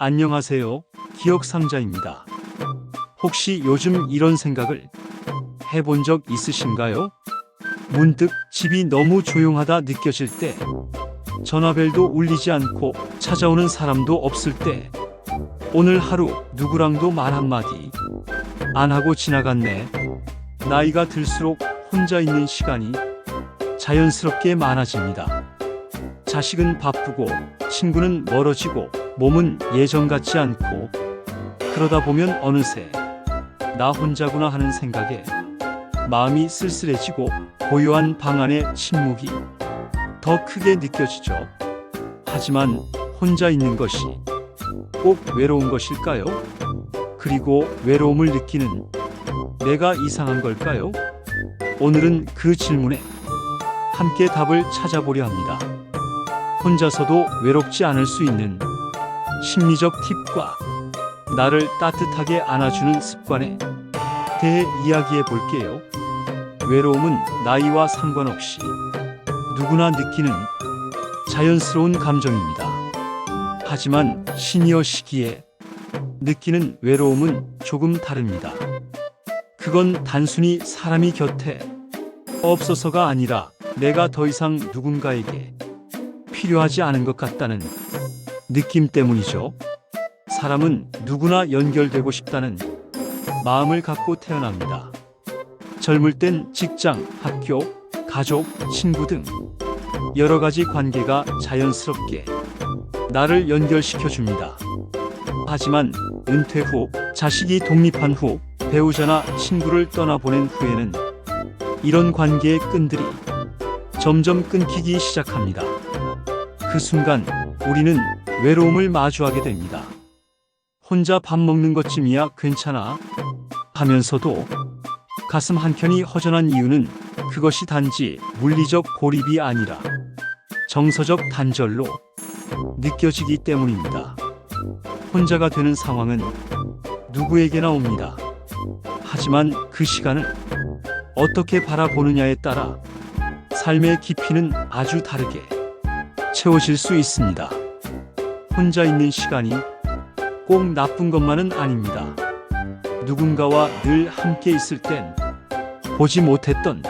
안녕하세요. 기억상자입니다. 혹시 요즘 이런 생각을 해본 적 있으신가요? 문득 집이 너무 조용하다 느껴질 때, 전화벨도 울리지 않고 찾아오는 사람도 없을 때, 오늘 하루 누구랑도 말 한마디 안 하고 지나갔네. 나이가 들수록 혼자 있는 시간이 자연스럽게 많아집니다. 자식은 바쁘고 친구는 멀어지고 몸은 예전 같지 않고, 그러다 보면 어느새 나 혼자구나 하는 생각에 마음이 쓸쓸해지고 고요한 방 안의 침묵이 더 크게 느껴지죠. 하지만 혼자 있는 것이 꼭 외로운 것일까요? 그리고 외로움을 느끼는 내가 이상한 걸까요? 오늘은 그 질문에 함께 답을 찾아보려 합니다. 혼자서도 외롭지 않을 수 있는 심리적 팁과 나를 따뜻하게 안아주는 습관에 대해 이야기해 볼게요. 외로움은 나이와 상관없이 누구나 느끼는 자연스러운 감정입니다. 하지만 시니어 시기에 느끼는 외로움은 조금 다릅니다. 그건 단순히 사람이 곁에 없어서가 아니라 내가 더 이상 누군가에게 필요하지 않은 것 같다는 느낌 때문이죠. 사람은 누구나 연결되고 싶다는 마음을 갖고 태어납니다. 젊을 땐 직장, 학교, 가족, 친구 등 여러 가지 관계가 자연스럽게 나를 연결시켜 줍니다. 하지만 은퇴 후, 자식이 독립한 후, 배우자나 친구를 떠나보낸 후에는 이런 관계의 끈들이 점점 끊기기 시작합니다. 그 순간 우리는 외로움을 마주하게 됩니다. 혼자 밥 먹는 것쯤이야 괜찮아 하면서도 가슴 한켠이 허전한 이유는 그것이 단지 물리적 고립이 아니라 정서적 단절로 느껴지기 때문입니다. 혼자가 되는 상황은 누구에게나 옵니다. 하지만 그 시간을 어떻게 바라보느냐에 따라 삶의 깊이는 아주 다르게 채워질 수 있습니다. 혼자 있는 시간이 꼭 나쁜 것만은 아닙니다. 누군가와 늘 함께 있을 땐 보지 못했던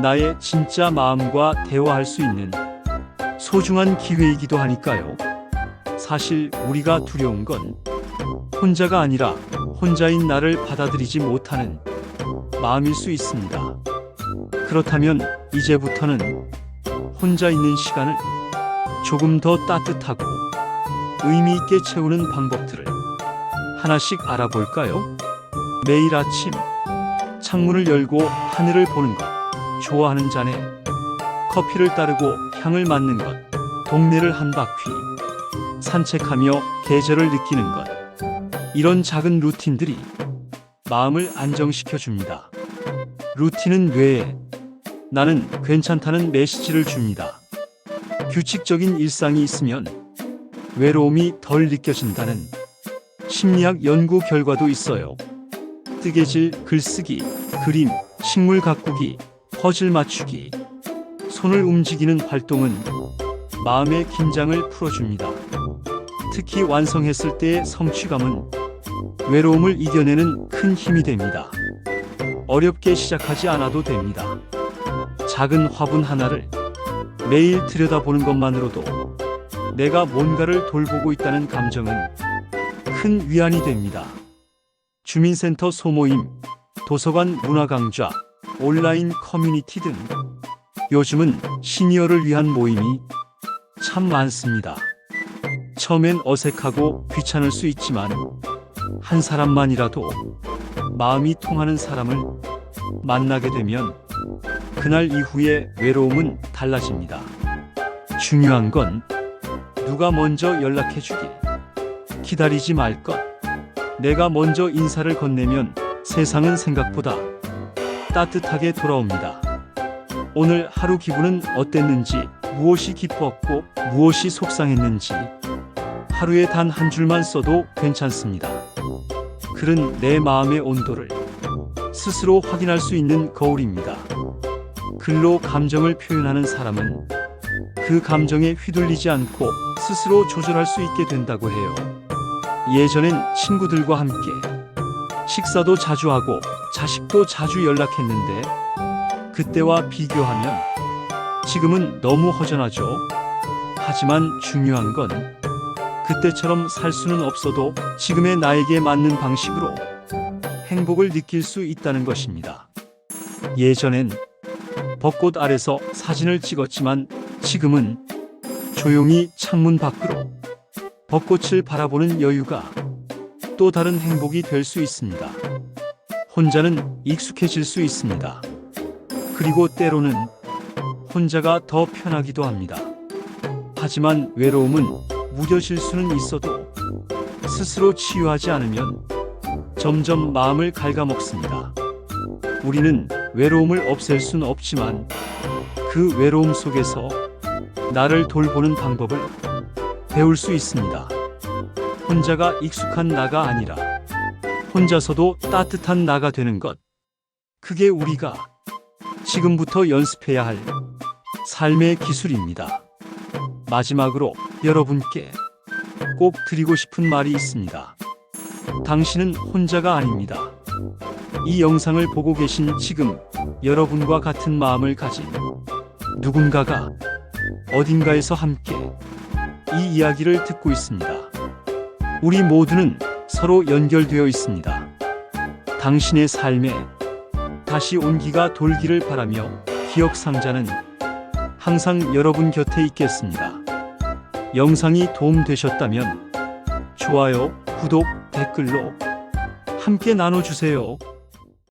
나의 진짜 마음과 대화할 수 있는 소중한 기회이기도 하니까요. 사실 우리가 두려운 건 혼자가 아니라 혼자인 나를 받아들이지 못하는 마음일 수 있습니다. 그렇다면 이제부터는 혼자 있는 시간을 조금 더 따뜻하고 의미 있게 채우는 방법들을 하나씩 알아볼까요? 매일 아침 창문을 열고 하늘을 보는 것, 좋아하는 잔에 커피를 따르고 향을 맡는 것, 동네를 한 바퀴 산책하며 계절을 느끼는 것, 이런 작은 루틴들이 마음을 안정시켜 줍니다. 루틴은 뇌에 나는 괜찮다는 메시지를 줍니다. 규칙적인 일상이 있으면 외로움이 덜 느껴진다는 심리학 연구 결과도 있어요. 뜨개질, 글쓰기, 그림, 식물 가꾸기, 퍼즐 맞추기, 손을 움직이는 활동은 마음의 긴장을 풀어줍니다. 특히 완성했을 때의 성취감은 외로움을 이겨내는 큰 힘이 됩니다. 어렵게 시작하지 않아도 됩니다. 작은 화분 하나를 매일 들여다보는 것만으로도 내가 뭔가를 돌보고 있다는 감정은 큰 위안이 됩니다. 주민센터 소모임, 도서관 문화강좌, 온라인 커뮤니티 등 요즘은 시니어를 위한 모임이 참 많습니다. 처음엔 어색하고 귀찮을 수 있지만 한 사람만이라도 마음이 통하는 사람을 만나게 되면 그날 이후의 외로움은 달라집니다. 중요한 건 누가 먼저 연락해 주길 기다리지 말 것. 내가 먼저 인사를 건네면 세상은 생각보다 따뜻하게 돌아옵니다. 오늘 하루 기분은 어땠는지, 무엇이 기뻤고 무엇이 속상했는지 하루에 단 한 줄만 써도 괜찮습니다. 글은 내 마음의 온도를 스스로 확인할 수 있는 거울입니다. 글로 감정을 표현하는 사람은 그 감정에 휘둘리지 않고 스스로 조절할 수 있게 된다고 해요. 예전엔 친구들과 함께 식사도 자주 하고 자식도 자주 연락했는데 그때와 비교하면 지금은 너무 허전하죠. 하지만 중요한 건 그때처럼 살 수는 없어도 지금의 나에게 맞는 방식으로 행복을 느낄 수 있다는 것입니다. 예전엔 벚꽃 아래서 사진을 찍었지만 지금은 조용히 창문 밖으로 벚꽃을 바라보는 여유가 또 다른 행복이 될 수 있습니다. 혼자는 익숙해질 수 있습니다. 그리고 때로는 혼자가 더 편하기도 합니다. 하지만 외로움은 무뎌질 수는 있어도 스스로 치유하지 않으면 점점 마음을 갉아먹습니다. 우리는 외로움을 없앨 수는 없지만 그 외로움 속에서 나를 돌보는 방법을 배울 수 있습니다. 혼자가 익숙한 나가 아니라 혼자서도 따뜻한 나가 되는 것. 그게 우리가 지금부터 연습해야 할 삶의 기술입니다. 마지막으로 여러분께 꼭 드리고 싶은 말이 있습니다. 당신은 혼자가 아닙니다. 이 영상을 보고 계신 지금 여러분과 같은 마음을 가진 누군가가 어딘가에서 함께 이 이야기를 듣고 있습니다. 우리 모두는 서로 연결되어 있습니다. 당신의 삶에 다시 온기가 돌기를 바라며 기억상자는 항상 여러분 곁에 있겠습니다. 영상이 도움되셨다면 좋아요, 구독, 댓글로 함께 나눠주세요.